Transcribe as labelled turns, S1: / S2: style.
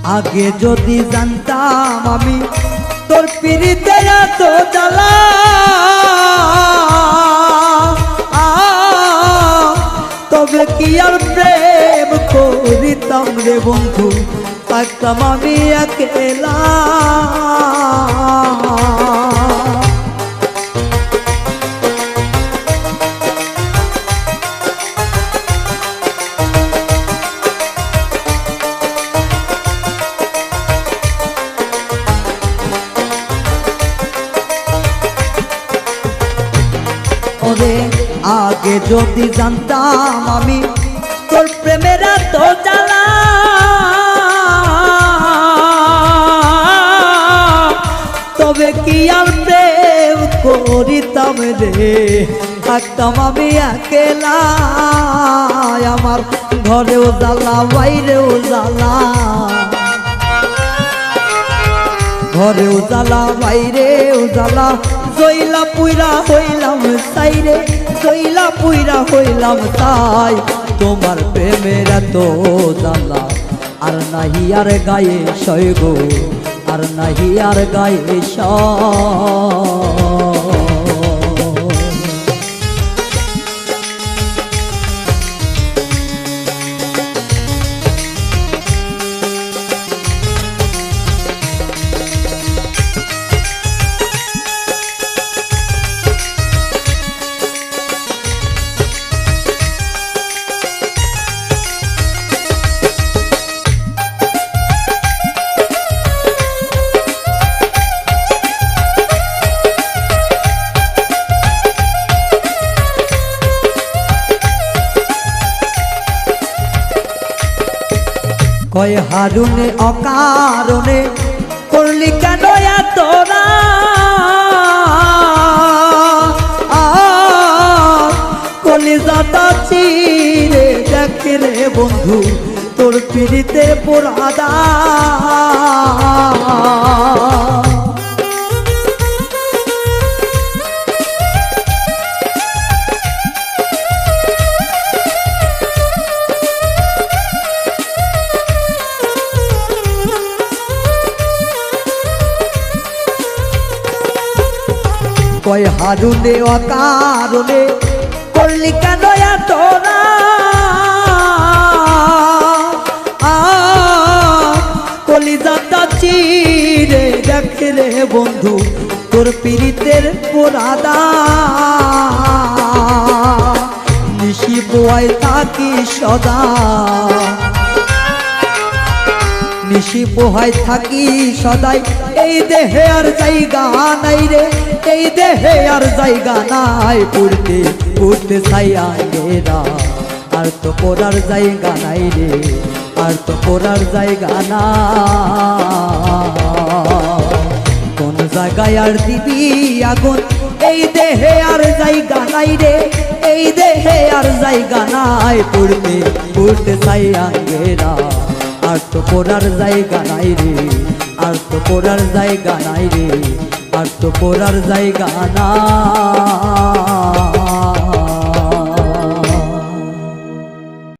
S1: আগে যদি জানতাম আমি তোর পিরিতে এত জ্বালা, তবে কি আর প্রেম করিতাম রে বন্ধু, থাকতাম আমি একেলা। আগে যদি জানতাম আমি তোর প্রেমের এত জ্বালা, তবে কি আর প্রেম করিতাম রে, থাকতাম আমি একেলা। আমার ঘরেও জ্বালা বাইরেও জ্বালা, ঘরেও জ্বালা বাইরেও জ্বালা, জইলা পুইরা হইলাম তাই রে, জইলা পুইরা হইলাম তাই। তোমার প্রেমের এত জ্বালা আর নাহি আর গায়ে সয় গো, আর নাহি আর গায়ে সয়। কয় হারুনে অকারণে করলি কেন তোরা, কলিজাটা চিরে দেখে রে বন্ধু তোর পিড়িতে পোড়াদা। কয় হারুনে অকারণে করলি কেন তোরা, কলিজাটা চিরে দেখে রে বন্ধু তোর পিরিতের পোড়াদা। নিশি পোয়াই থাকি সদা, নিশি পোহাই থাকি সদাই, এই দেহে আর জায়গা নাই রে, এই দেহে আর জায়গা নাই। পড়তে পড়তে ছাইয়া গেরা, আর তো পড়ার জায়গা নাই রে, আর তো পড়ার জায়গা না। কোন জায়গায় আর দিবি আগুন, এই দেহে আর জায়গা নাই রে, এই দেহে আর জায়গা নাই। পড়তে পড়তে ছাইয়া গেরা, আর তো পড়ার জায়গা নাই রে, আর তো পড়ার জায়গা নাই রে, আর তো পড়ার জায়গা না।